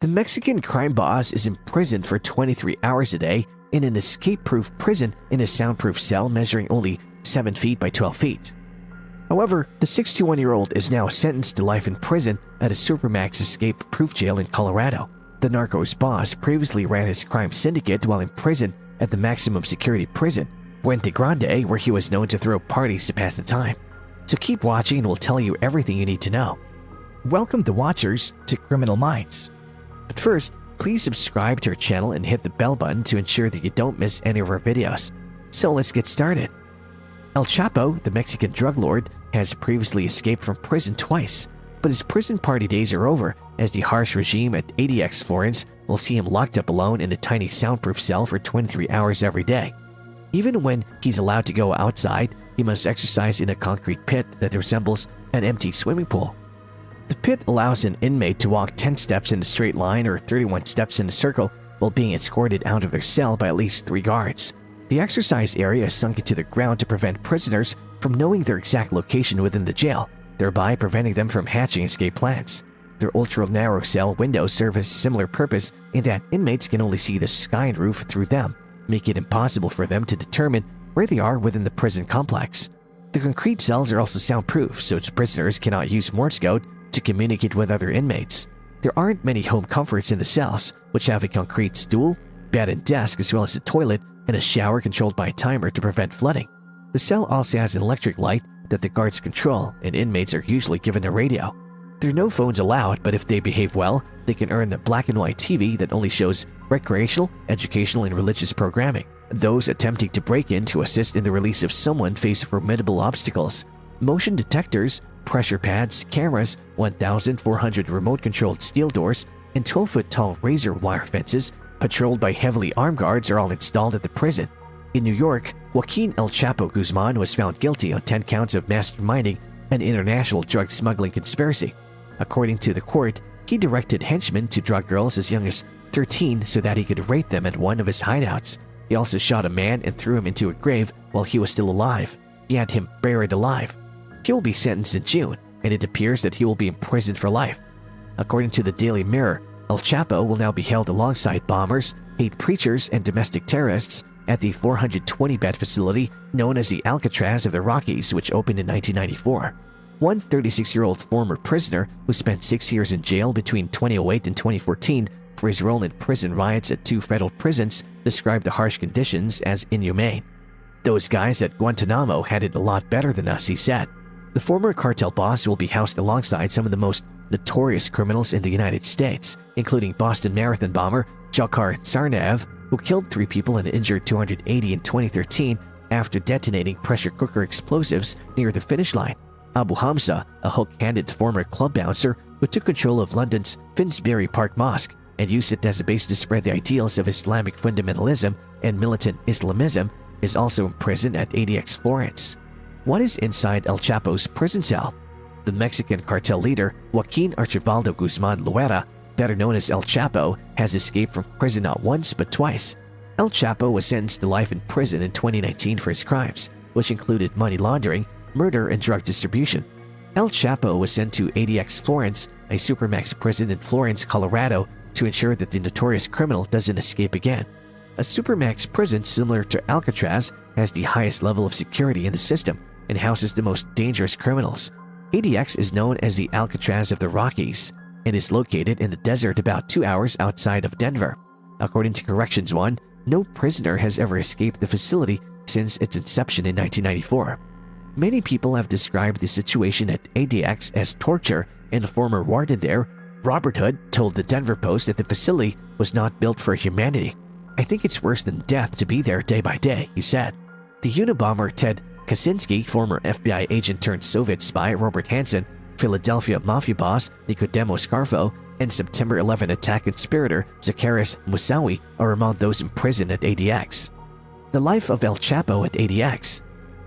The Mexican crime boss is imprisoned for 23 hours a day in an escape-proof prison in a soundproof cell measuring only 7 feet by 12 feet. However, the 61-year-old is now sentenced to life in prison at a Supermax escape-proof jail in Colorado. The narcos boss previously ran his crime syndicate while in prison at the maximum security prison, Puente Grande, where he was known to throw parties to pass the time. So keep watching and we'll tell you everything you need to know. Welcome the watchers to Criminal Minds. But first, please subscribe to our channel and hit the bell button to ensure that you don't miss any of our videos. So let's get started. El Chapo, the Mexican drug lord, has previously escaped from prison twice, but his prison party days are over as the harsh regime at ADX Florence will see him locked up alone in a tiny soundproof cell for 23 hours every day. Even when he's allowed to go outside, he must exercise in a concrete pit that resembles an empty swimming pool. The pit allows an inmate to walk 10 steps in a straight line or 31 steps in a circle while being escorted out of their cell by at least 3 guards. The exercise area is sunk into the ground to prevent prisoners from knowing their exact location within the jail, thereby preventing them from hatching escape plans. Their ultra-narrow cell windows serve a similar purpose in that inmates can only see the sky and roof through them, making it impossible for them to determine where they are within the prison complex. The concrete cells are also soundproof, so its prisoners cannot use Morse code to communicate with other inmates. There aren't many home comforts in the cells, which have a concrete stool, bed and desk, as well as a toilet and a shower controlled by a timer to prevent flooding. The cell also has an electric light that the guards control, and inmates are usually given a radio. There are no phones allowed, but if they behave well, they can earn the black and white TV that only shows recreational, educational, and religious programming. Those attempting to break in to assist in the release of someone face formidable obstacles. Motion detectors, pressure pads, cameras, 1,400 remote-controlled steel doors, and 12-foot-tall razor wire fences patrolled by heavily armed guards are all installed at the prison. In New York, Joaquin El Chapo Guzman was found guilty on 10 counts of masterminding an international drug smuggling conspiracy. According to the court, he directed henchmen to drug girls as young as 13 so that he could rape them at one of his hideouts. He also shot a man and threw him into a grave while he was still alive. He had him buried alive. He will be sentenced in June, and it appears that he will be imprisoned for life. According to the Daily Mirror, El Chapo will now be held alongside bombers, hate preachers, and domestic terrorists at the 420-bed facility known as the Alcatraz of the Rockies, which opened in 1994. One 36-year-old former prisoner who spent 6 years in jail between 2008 and 2014 for his role in prison riots at 2 federal prisons described the harsh conditions as inhumane. "Those guys at Guantanamo had it a lot better than us," he said. The former cartel boss will be housed alongside some of the most notorious criminals in the United States, including Boston Marathon bomber Dzhokhar Tsarnaev, who killed 3 people and injured 280 in 2013 after detonating pressure cooker explosives near the finish line. Abu Hamza, a hook-handed former club bouncer who took control of London's Finsbury Park Mosque and used it as a base to spread the ideals of Islamic fundamentalism and militant Islamism, is also imprisoned at ADX Florence. What is inside El Chapo's prison cell? The Mexican cartel leader Joaquin Archibaldo Guzman Loera, better known as El Chapo, has escaped from prison not once but twice. El Chapo was sentenced to life in prison in 2019 for his crimes, which included money laundering, murder, and drug distribution. El Chapo was sent to ADX Florence, a supermax prison in Florence, Colorado, to ensure that the notorious criminal doesn't escape again. A supermax prison similar to Alcatraz has the highest level of security in the system and houses the most dangerous criminals. ADX is known as the Alcatraz of the Rockies and is located in the desert about 2 hours outside of Denver. According to Corrections One, no prisoner has ever escaped the facility since its inception in 1994. Many people have described the situation at ADX as torture, and the former warden there, Robert Hood, told the Denver Post that the facility was not built for humanity. "I think it's worse than death to be there day by day," he said. The Unabomber Ted Kaczynski, former FBI agent turned Soviet spy Robert Hansen, Philadelphia Mafia boss Nicodemo Scarfo, and September 11 attack conspirator Zacchaeus Moussaoui are among those imprisoned at ADX. The life of El Chapo at ADX.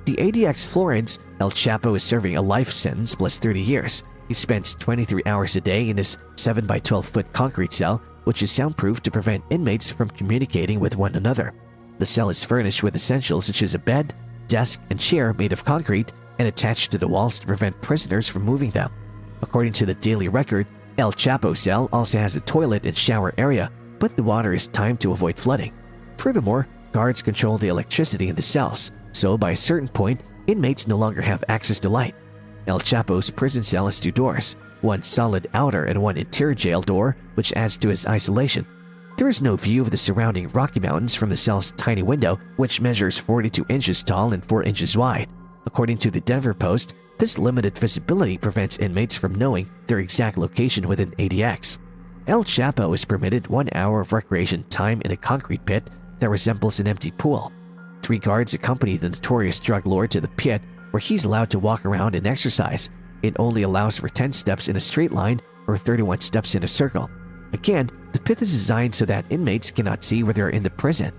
The ADX Florence, El Chapo is serving a life sentence plus 30 years. He spends 23 hours a day in his 7 by 12-foot concrete cell, which is soundproof to prevent inmates from communicating with one another. The cell is furnished with essentials such as a bed, desk, and chair made of concrete and attached to the walls to prevent prisoners from moving them. According to the Daily Record, El Chapo cell also has a toilet and shower area, but the water is timed to avoid flooding. Furthermore, guards control the electricity in the cells, so by a certain point, inmates no longer have access to light. El Chapo's prison cell has 2 doors, one solid outer and one interior jail door, which adds to his isolation. There is no view of the surrounding Rocky Mountains from the cell's tiny window, which measures 42 inches tall and 4 inches wide. According to the Denver Post, this limited visibility prevents inmates from knowing their exact location within ADX. El Chapo is permitted 1 hour of recreation time in a concrete pit that resembles an empty pool. 3 guards accompany the notorious drug lord to the pit, where he's allowed to walk around and exercise. It only allows for 10 steps in a straight line or 31 steps in a circle. Again, the pit is designed so that inmates cannot see where they're in the prison.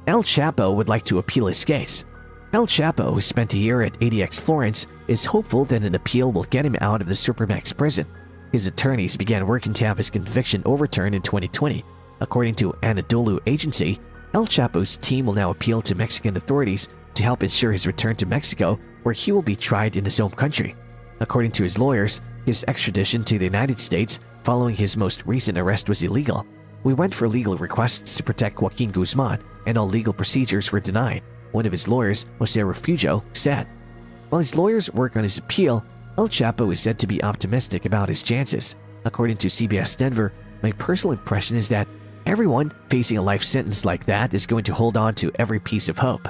El Chapo would like to appeal his case. El Chapo, who spent a year at ADX Florence, is hopeful that an appeal will get him out of the Supermax prison. His attorneys began working to have his conviction overturned in 2020. According to Anadolu Agency, El Chapo's team will now appeal to Mexican authorities to help ensure his return to Mexico, where he will be tried in his home country. According to his lawyers, his extradition to the United States following his most recent arrest was illegal. We went for legal requests to protect Joaquin Guzman, and all legal procedures were denied, one of his lawyers, Jose Refugio, said. While his lawyers work on his appeal, El Chapo is said to be optimistic about his chances. According to CBS Denver, my personal impression is that everyone facing a life sentence like that is going to hold on to every piece of hope.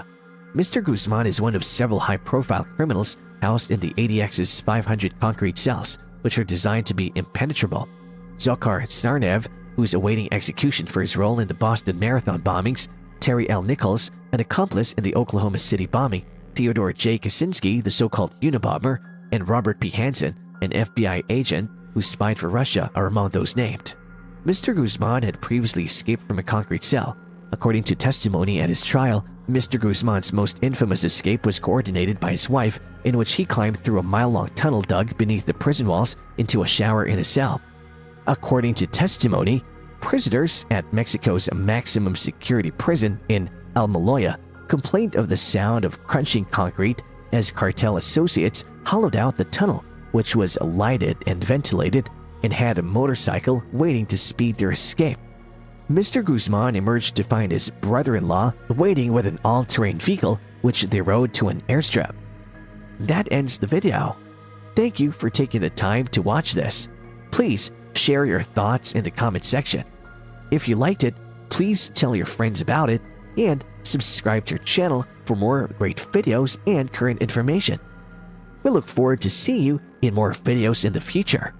Mr. Guzman is one of several high-profile criminals housed in the ADX's 500 concrete cells, which are designed to be impenetrable. Zokhar Tsarnaev, who is awaiting execution for his role in the Boston Marathon bombings, Terry L. Nichols, an accomplice in the Oklahoma City bombing, Theodore J. Kaczynski, the so-called Unabomber, and Robert P. Hansen, an FBI agent who spied for Russia, are among those named. Mr. Guzman had previously escaped from a concrete cell. According to testimony at his trial, Mr. Guzman's most infamous escape was coordinated by his wife, in which he climbed through a mile-long tunnel dug beneath the prison walls into a shower in a cell. According to testimony, prisoners at Mexico's maximum security prison in Almoloya complained of the sound of crunching concrete as cartel associates hollowed out the tunnel, which was lighted and ventilated and had a motorcycle waiting to speed their escape. Mr. Guzman emerged to find his brother-in-law waiting with an all-terrain vehicle, which they rode to an airstrip. That ends the video. Thank you for taking the time to watch this. Please share your thoughts in the comment section. If you liked it, please tell your friends about it and subscribe to our channel for more great videos and current information. We look forward to seeing you in more videos in the future.